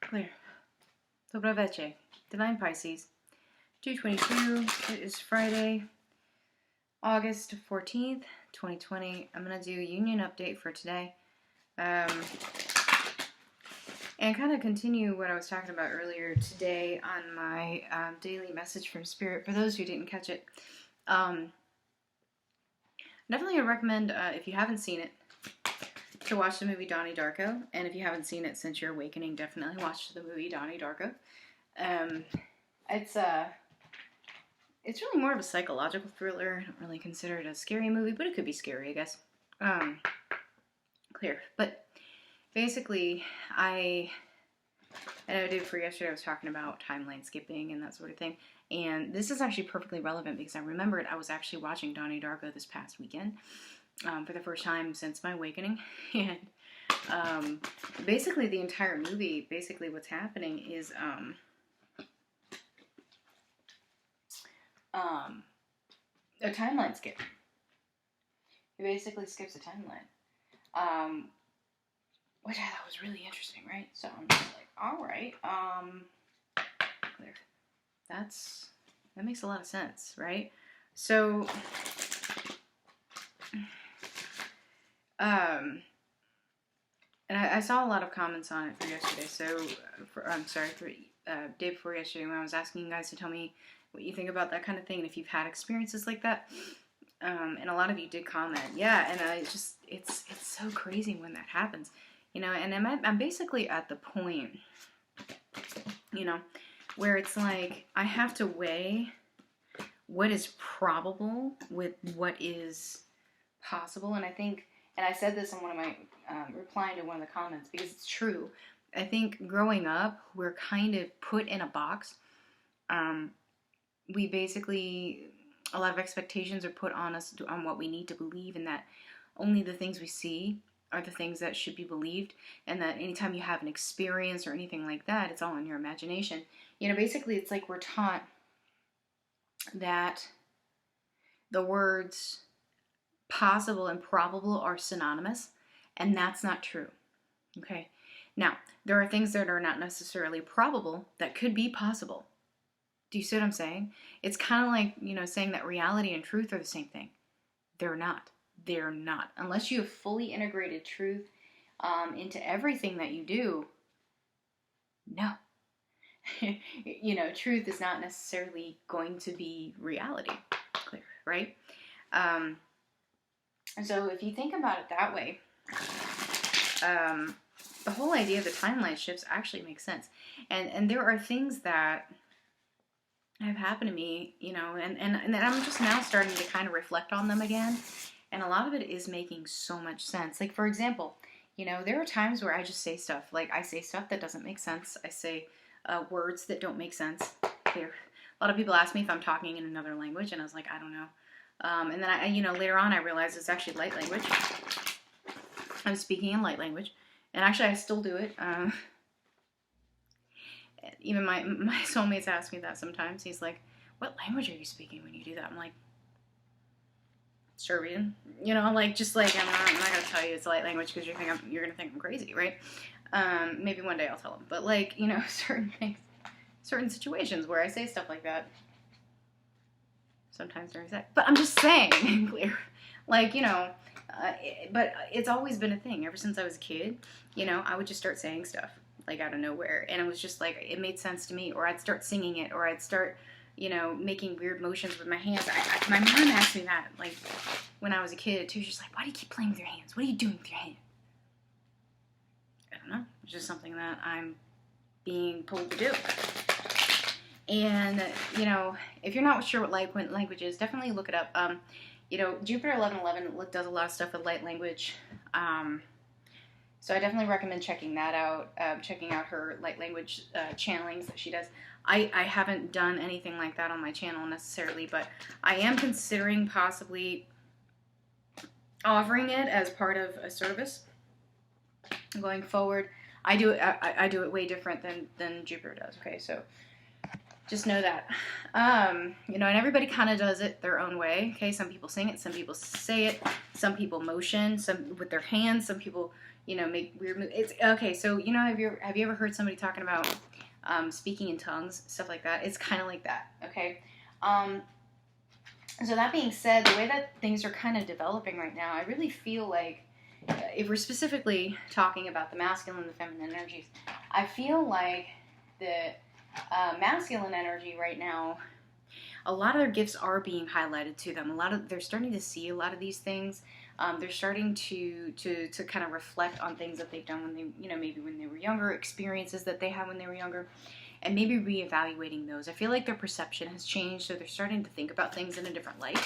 Clear. Dobroveche. Divine Pisces. 222. It is Friday, August 14th, 2020. I'm going to do union update for today. And kind of continue what I was talking about earlier today on my daily message from Spirit. For those who didn't catch it, definitely I recommend, if you haven't seen it, to watch the movie Donnie Darko. And if you haven't seen it since your awakening, definitely watch the movie Donnie Darko. It's really more of a psychological thriller. I don't really consider it a scary movie, but it could be scary, I guess. Clear. But basically, I did for yesterday, I was talking about timeline skipping and that sort of thing. And this is actually perfectly relevant because I remembered I was actually watching Donnie Darko this past weekend for the first time since my awakening. And basically the entire movie, basically what's happening is a timeline skip. It basically skips a timeline. Which I thought was really interesting, right? So I'm just like, alright, that makes a lot of sense, right? So, and I saw a lot of comments on it for yesterday, so, day before yesterday when I was asking you guys to tell me what you think about that kind of thing, and if you've had experiences like that, and a lot of you did comment, yeah, and it's so crazy when that happens. You know, and I'm basically at the point, you know, where it's like I have to weigh what is probable with what is possible. And I think, and I said this in one of my, replying to one of the comments, because it's true. I think growing up, we're kind of put in a box. We basically, a lot of expectations are put on us on what we need to believe, and that only the things we see are the things that should be believed, and that anytime you have an experience or anything like that, it's all in your imagination. You know, basically it's like we're taught that the words possible and probable are synonymous, and that's not true. Okay? Now, there are things that are not necessarily probable that could be possible. Do you see what I'm saying? It's kind of like, you know, saying that reality and truth are the same thing. They're not. They're not. Unless you have fully integrated truth into everything that you do, no. You know, truth is not necessarily going to be reality. Clear, right? So if you think about it that way, the whole idea of the timeline shifts actually makes sense. And there are things that have happened to me, you know, and I'm just now starting to kind of reflect on them again. And a lot of it is making so much sense. Like, for example, you know, there are times where I just say stuff. Like, I say stuff that doesn't make sense. I say words that don't make sense. Clear. A lot of people ask me if I'm talking in another language, and I was like, I don't know. And then, you know, later on I realized it's actually light language. I'm speaking in light language. And actually, I still do it. Even my soulmates ask me that sometimes. He's like, what language are you speaking when you do that? I'm like, Serbian, you know, like, just like, I'm not gonna tell you it's light language because you're gonna think I'm crazy, right? Maybe one day I'll tell them, but like, you know, certain things, certain situations where I say stuff like that, sometimes during sex, but I'm just saying, clear, like, you know, but it's always been a thing ever since I was a kid. You know, I would just start saying stuff like out of nowhere, and it was just like, it made sense to me, or I'd start singing it, or I'd start, you know, making weird motions with my hands. My mom asked me that, like, when I was a kid, too. She's like, why do you keep playing with your hands? What are you doing with your hands? I don't know. It's just something that I'm being told to do. And, you know, if you're not sure what light language is, definitely look it up. You know, Jupiter 1111 does a lot of stuff with light language. So I definitely recommend checking that out, checking out her light language channelings that she does. I haven't done anything like that on my channel necessarily, but I am considering possibly offering it as part of a service going forward. I do it way different than Jupiter does. Okay, so Just know that. You know, and everybody kind of does it their own way. Okay, some people sing it, some people say it, some people motion, some with their hands, some people, you know, make weird moves. It's okay. So you know, have you ever heard somebody talking about speaking in tongues, stuff like that? It's kind of like that. Okay. Um, so that being said, the way that things are kind of developing right now, I really feel like if we're specifically talking about the masculine and the feminine energies, I feel like the masculine energy right now, a lot of their gifts are being highlighted to them. They're starting to see a lot of these things. They're starting to kind of reflect on things that they've done when they, you know, maybe when they were younger, experiences that they had when they were younger, and maybe reevaluating those. I feel like their perception has changed, so they're starting to think about things in a different light,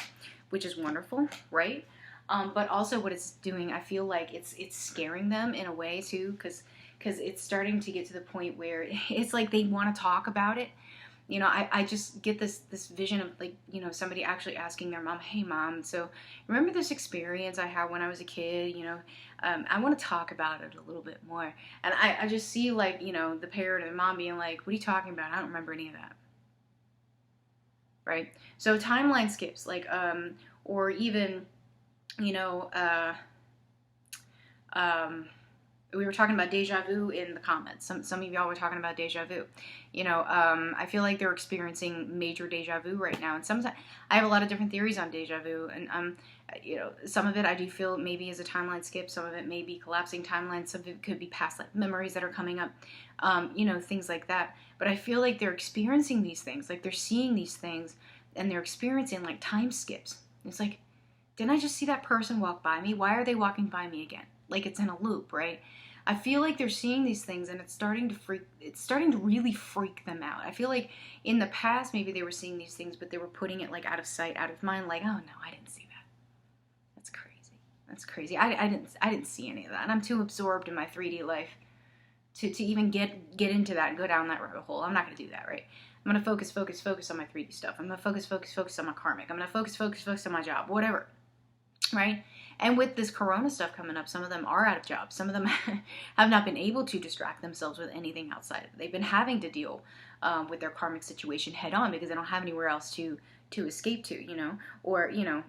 which is wonderful, right? But also, what it's doing, I feel like it's scaring them in a way too, because it's starting to get to the point where it's like they want to talk about it. You know, I just get this vision of, like, you know, somebody actually asking their mom, hey mom, so remember this experience I had when I was a kid, you know, I want to talk about it a little bit more. And I just see, like, you know, the parent and the mom being like, what are you talking about? I don't remember any of that. Right? So timeline skips, like, or even, you know, we were talking about deja vu in the comments. Some of y'all were talking about deja vu. You know, I feel like they're experiencing major deja vu right now. And sometimes I have a lot of different theories on deja vu. And, you know, some of it I do feel maybe is a timeline skip. Some of it may be collapsing timelines. Some of it could be past life memories that are coming up. You know, things like that. But I feel like they're experiencing these things. Like they're seeing these things and they're experiencing like time skips. It's like, didn't I just see that person walk by me? Why are they walking by me again? Like it's in a loop, right? I feel like they're seeing these things and it's starting to really freak them out. I feel like in the past maybe they were seeing these things, but they were putting it like out of sight, out of mind, like, oh no, I didn't see that. That's crazy. That's crazy. I didn't see any of that. And I'm too absorbed in my 3D life to even get into that and go down that rabbit hole. I'm not gonna do that, right? I'm gonna focus on my 3D stuff. I'm gonna focus on my karmic. I'm gonna focus on my job, whatever. Right? And with this corona stuff coming up, some of them are out of jobs. Some of them have not been able to distract themselves with anything outside. They've been having to deal with their karmic situation head on because they don't have anywhere else to escape to, you know, or, you know,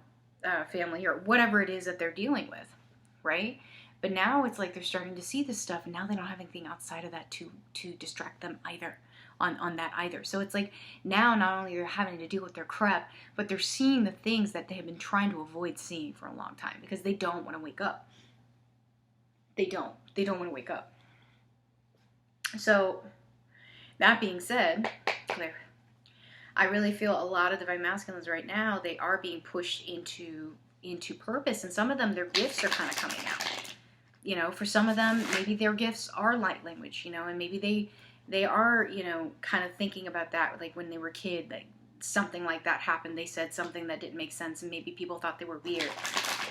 family or whatever it is that they're dealing with, right? But now it's like they're starting to see this stuff, and now they don't have anything outside of that to distract them either. On that either. So it's like now not only they're having to deal with their crap, but they're seeing the things that they have been trying to avoid seeing for a long time because they don't want to wake up. They don't want to wake up. So that being said, Claire, I really feel a lot of divine masculines right now, they are being pushed into purpose, and some of them, their gifts are kind of coming out. You know, for some of them, maybe their gifts are light language, you know, and maybe they are, you know, kind of thinking about that, like when they were a kid, like something like that happened. They said something that didn't make sense, and maybe people thought they were weird,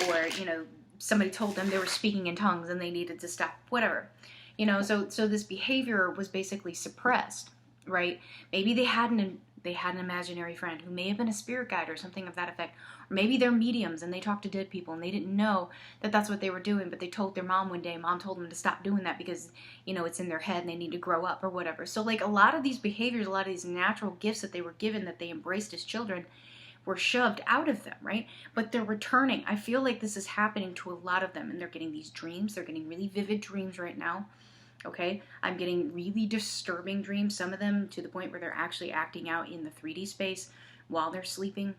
or, you know, somebody told them they were speaking in tongues and they needed to stop, whatever, you know. So this behavior was basically suppressed, right? Maybe they had an imaginary friend who may have been a spirit guide or something of that effect. Or maybe they're mediums and they talk to dead people and they didn't know that that's what they were doing, but they told their mom one day, mom told them to stop doing that because, you know, it's in their head and they need to grow up or whatever. So like a lot of these behaviors, a lot of these natural gifts that they were given, that they embraced as children, were shoved out of them, right? But they're returning. I feel like this is happening to a lot of them, and they're getting these dreams. They're getting really vivid dreams right now. Okay, I'm getting really disturbing dreams, some of them to the point where they're actually acting out in the 3D space while they're sleeping,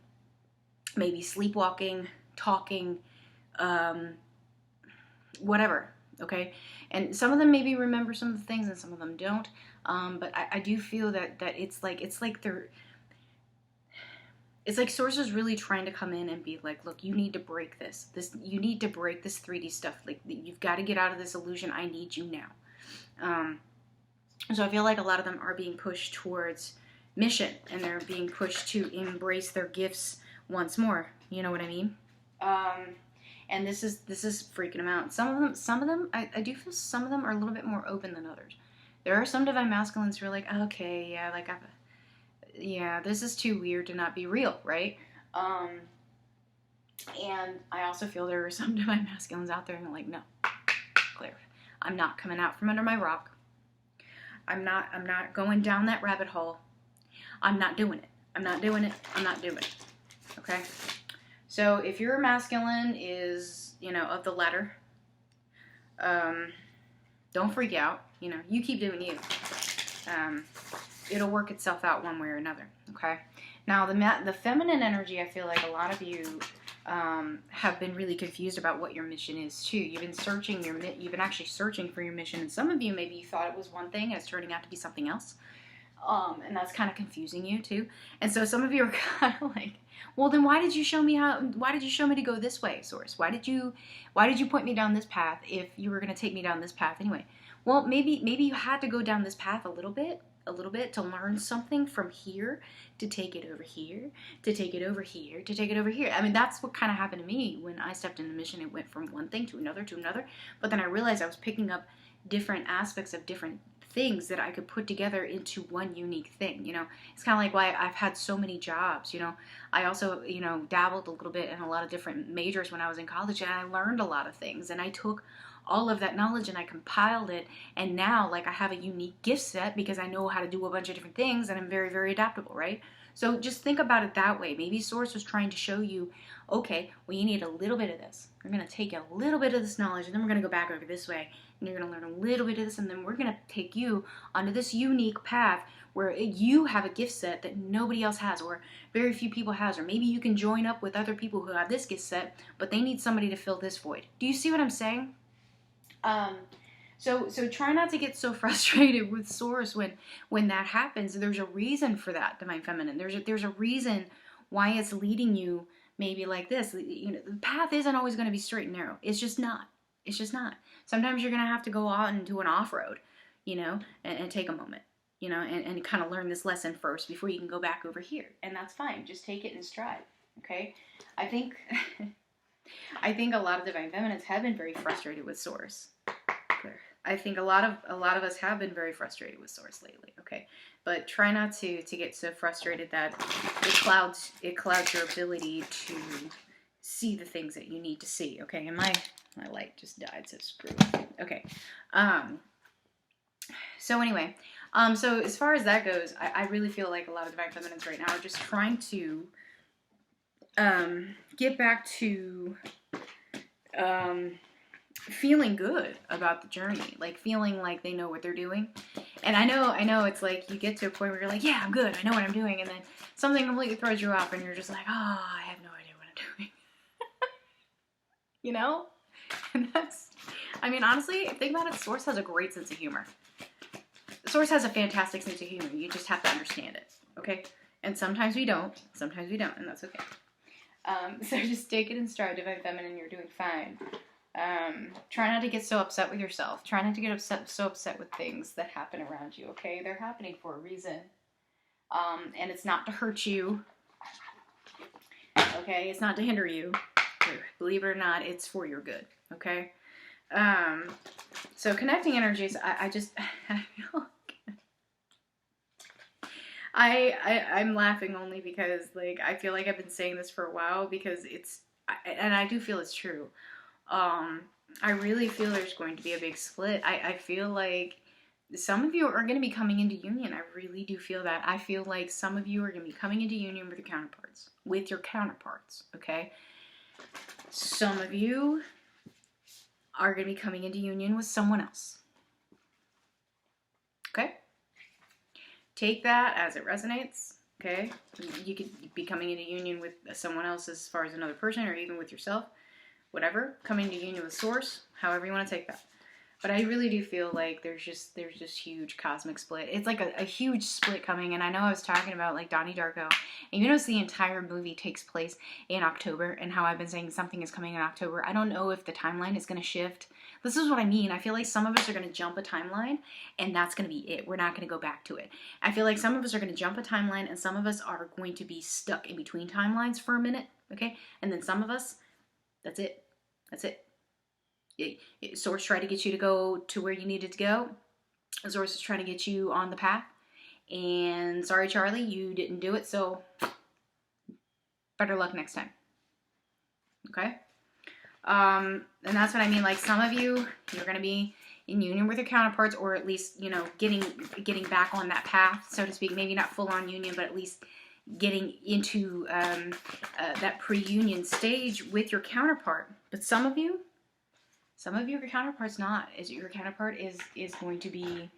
maybe sleepwalking, talking, whatever, okay? And some of them maybe remember some of the things and some of them don't, but I do feel that it's like sources really trying to come in and be like, look, you need to break this. You need to break this 3D stuff. Like, you've got to get out of this illusion. I need you now. So I feel like a lot of them are being pushed towards mission, and they're being pushed to embrace their gifts once more. You know what I mean? And this is freaking them out. Some of them, I do feel some of them are a little bit more open than others. There are some divine masculines who are like, okay, yeah, like this is too weird to not be real, right? And I also feel there are some divine masculines out there and they're like, no, Claire, I'm not coming out from under my rock. I'm not going down that rabbit hole. I'm not doing it. I'm not doing it. I'm not doing it. Okay? So if your masculine is, you know, of the letter, don't freak out. You know, you keep doing you. It'll work itself out one way or another. Okay? Now, the feminine energy, I feel like a lot of you have been really confused about what your mission is too. You've been actually searching for your mission, and some of you maybe you thought it was one thing and it's turning out to be something else. And that's kind of confusing you too. And so some of you are kind of like, well, then why did you show me to go this way, Source? Why did you point me down this path if you were going to take me down this path anyway? Well, maybe you had to go down this path a little bit to learn something from here, to take it over here, to take it over here, to take it over here. I mean, that's what kind of happened to me when I stepped into mission. It went from one thing to another, but then I realized I was picking up different aspects of different things that I could put together into one unique thing. You know, it's kind of like why I've had so many jobs. You know, I also, you know, dabbled a little bit in a lot of different majors when I was in college, and I learned a lot of things, and I took all of that knowledge and I compiled it, and now like I have a unique gift set because I know how to do a bunch of different things, and I'm very, very adaptable, right? So just think about it that way. Maybe Source was trying to show you, okay, well, you need a little bit of this. We're going to take a little bit of this knowledge, and then we're going to go back over this way, and you're going to learn a little bit of this, and then we're going to take you onto this unique path where you have a gift set that nobody else has, or very few people has, or maybe you can join up with other people who have this gift set, but they need somebody to fill this void. Do you see what I'm saying? So try not to get so frustrated with Source when that happens. There's a reason for that, Divine Feminine. There's a reason why it's leading you maybe like this. You know, the path isn't always going to be straight and narrow. It's just not. It's just not. Sometimes you're going to have to go out and do an off-road, you know, and take a moment, you know, and kind of learn this lesson first before you can go back over here. And that's fine. Just take it in stride, okay? I think a lot of Divine Feminines have been very frustrated with Source. I think a lot of us have been very frustrated with Source lately, okay? But try not to get so frustrated that it clouds your ability to see the things that you need to see, okay? And my light just died, so screw it. Okay. So anyway, so as far as that goes, I really feel like a lot of Divine Feminines right now are just trying to get back to feeling good about the journey, like feeling like they know what they're doing. And I know it's like you get to a point where you're like, yeah, I'm good, I know what I'm doing, and then something completely throws you off and you're just like, oh, I have no idea what I'm doing. You know? And that's, I mean, honestly, think about it, Source has a great sense of humor. Source has a fantastic sense of humor. You just have to understand it, okay? And sometimes we don't, and that's okay. So just take it in stride, Divine Feminine, you're doing fine. Try not to get so upset with yourself. Try not to get so upset with things that happen around you, okay? They're happening for a reason. And it's not to hurt you, okay? It's not to hinder you. Believe it or not, it's for your good, okay? So connecting energies, I feel I'm laughing only because, like, I feel like I've been saying this for a while because and I do feel it's true. I really feel there's going to be a big split. I feel like some of you are going to be coming into union. I really do feel that. I feel like some of you are going to be coming into union with your counterparts, okay? Some of you are going to be coming into union with someone else, okay? Take that as it resonates, okay? You could be coming into union with someone else as far as another person, or even with yourself. Whatever, coming to union with Source, however you want to take that. But I really do feel like there's just huge cosmic split. It's like a huge split coming, and I know I was talking about like Donnie Darko, and you notice the entire movie takes place in October, and how I've been saying something is coming in October. I don't know if the timeline is going to shift. This is what I mean. I feel like some of us are going to jump a timeline, and that's going to be it. We're not going to go back to it. I feel like some of us are going to jump a timeline, and some of us are going to be stuck in between timelines for a minute, okay? And then some of us, that's it. That's it. Source tried to get you to go to where you needed to go. Source is trying to get you on the path. And sorry, Charlie, you didn't do it, so better luck next time. Okay? And that's what I mean. Like, some of you, you're going to be in union with your counterparts, or at least, you know, getting back on that path, so to speak. Maybe not full on union, but at least getting into that pre-union stage with your counterpart. But some of you, your counterpart's not. Your counterpart is going to be, I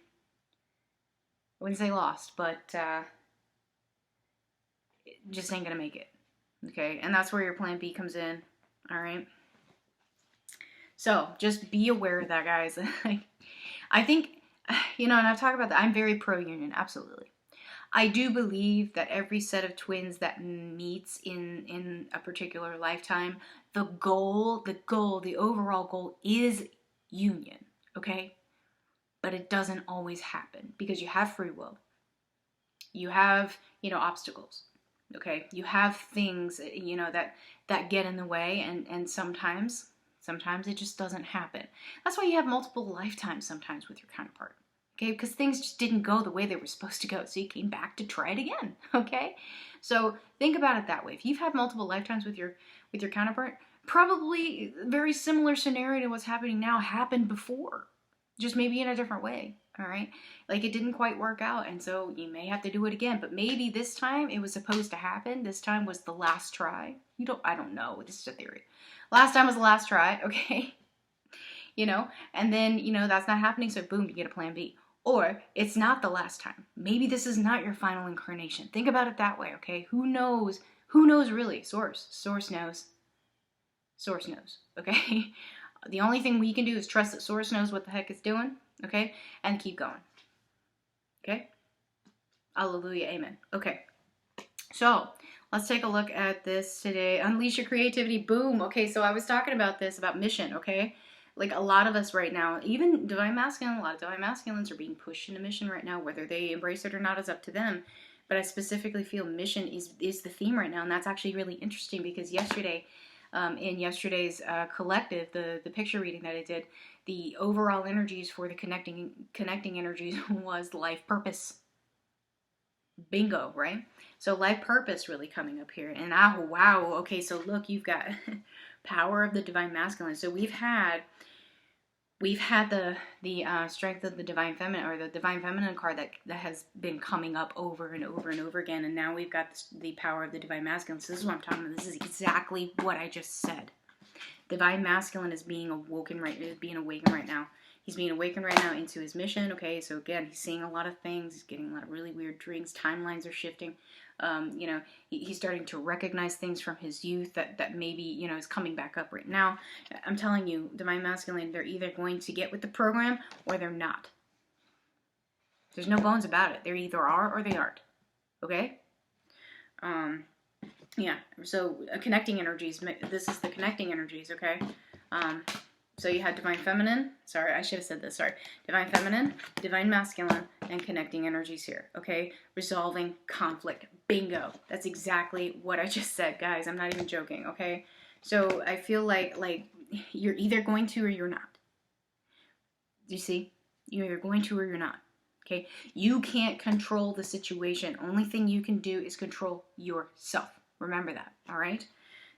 wouldn't say lost, but just ain't gonna make it. Okay, and that's where your plan B comes in. All right. So just be aware of that, guys. I think, you know, and I've talked about that. I'm very pro-union, absolutely. I do believe that every set of twins that meets in a particular lifetime, the overall goal is union, okay? But it doesn't always happen because you have free will. You have, you know, obstacles, okay? You have things, you know, that get in the way, and sometimes it just doesn't happen. That's why you have multiple lifetimes sometimes with your counterpart. Okay, because things just didn't go the way they were supposed to go, so you came back to try it again. Okay, so think about it that way. If you've had multiple lifetimes with your counterpart, probably a very similar scenario to what's happening now happened before, just maybe in a different way. All right, like it didn't quite work out, and so you may have to do it again. But maybe this time it was supposed to happen. This time was the last try. I don't know. This is a theory. Last time was the last try. Okay, you know, and then you know that's not happening. So boom, you get a plan B. Or it's not the last time. Maybe this is not your final incarnation. Think about it that way, okay? Who knows? Who knows really? Source knows. Source knows, okay? The only thing we can do is trust that Source knows what the heck it's doing, okay? And keep going, okay? Hallelujah, amen. Okay, so let's take a look at this today. Unleash your creativity, boom. Okay, so I was talking about this, about mission, okay? Like a lot of us right now, even divine masculine, a lot of divine masculines are being pushed into mission right now. Whether they embrace it or not is up to them. But I specifically feel mission is the theme right now. And that's actually really interesting because yesterday, in yesterday's collective, the picture reading that I did, the overall energies for the connecting energies was life purpose. Bingo, right? So life purpose really coming up here. And wow, okay, so look, you've got power of the divine masculine. So we've had the strength of the divine feminine, or the divine feminine card that has been coming up over and over and over again, and now we've got the power of the divine masculine. So this is what I'm talking about. This is exactly what I just said. Divine masculine is being awakened right now. He's being awakened right now into his mission. Okay, so again, he's seeing a lot of things. He's getting a lot of really weird dreams. Timelines are shifting. You know, he's starting to recognize things from his youth that maybe, you know, is coming back up right now. I'm telling you, divine masculine, they're either going to get with the program or they're not. There's no bones about it. They either are or they aren't. Okay? Yeah, so connecting energies. This is the connecting energies, okay? So you had divine feminine. Sorry, I should have said this. Sorry. Divine feminine, divine masculine, and connecting energies here. Okay? Resolving conflict. Bingo. That's exactly what I just said, guys. I'm not even joking. Okay? So I feel like you're either going to or you're not. Do you see? You're either going to or you're not. Okay? You can't control the situation. Only thing you can do is control yourself. Remember that. All right?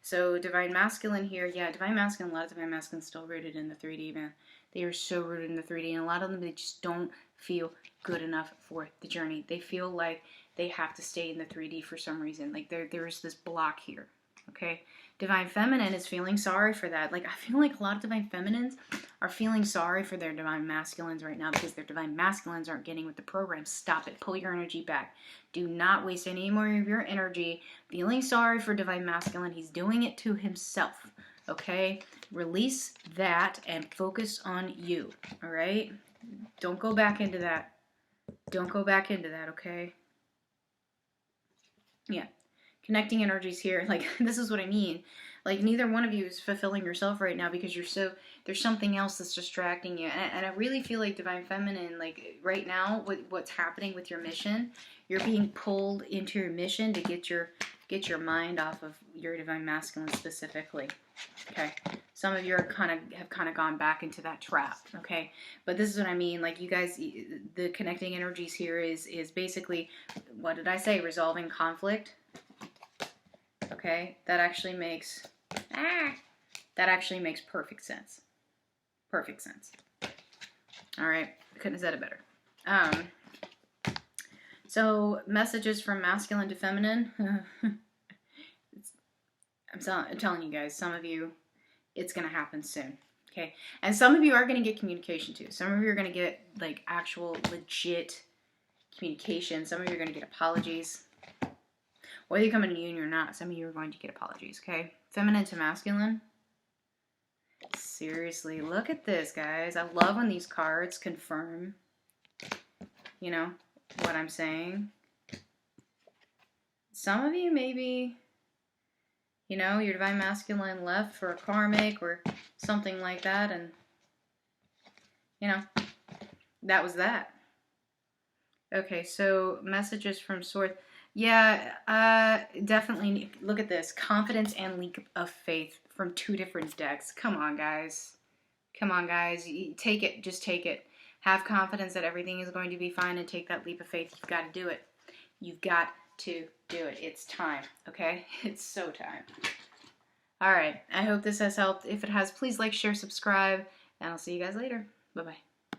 So divine masculine here, yeah, divine masculine, a lot of divine masculine still rooted in the 3D, man. They are so rooted in the 3D, and a lot of them, they just don't feel good enough for the journey. They feel like they have to stay in the 3D for some reason. Like there's this block here, okay? Divine feminine is feeling sorry for that. Like I feel like a lot of divine feminines are feeling sorry for their divine masculines right now because their divine masculines aren't getting with the program. Stop it. Pull your energy back. Do not waste any more of your energy feeling sorry for divine masculine. He's doing it to himself, okay? Release that and focus on you, all right? Don't go back into that. Don't go back into that, okay? Yeah. Connecting energies here, like this is what I mean. Like neither one of you is fulfilling yourself right now because there's something else that's distracting you. And I really feel like divine feminine, like right now, what's happening with your mission, you're being pulled into your mission to get your mind off of your divine masculine specifically. Okay, some of you have kind of gone back into that trap. Okay, but this is what I mean. Like you guys, the connecting energies here is basically, what did I say? Resolving conflict. Okay, that actually makes perfect sense. Perfect sense. All right, I couldn't have said it better. So messages from masculine to feminine. I'm telling you guys, some of you, it's going to happen soon. Okay. And some of you are going to get communication too. Some of you are going to get like actual legit communication. Some of you are going to get apologies. Whether you come in a union or not, some of you are going to get apologies. Okay. Feminine to masculine. Seriously, look at this, guys. I love when these cards confirm, you know, what I'm saying. Some of you maybe, you know, your divine masculine left for a karmic or something like that, and, you know, that was that. Okay, so messages from source. Yeah, definitely look at this. Confidence and leap of faith from 2 different decks. Come on, guys. Come on, guys. Take it. Just take it. Have confidence that everything is going to be fine and take that leap of faith. You've got to do it. You've got to do it. It's time, okay? It's so time. All right. I hope this has helped. If it has, please like, share, subscribe, and I'll see you guys later. Bye-bye.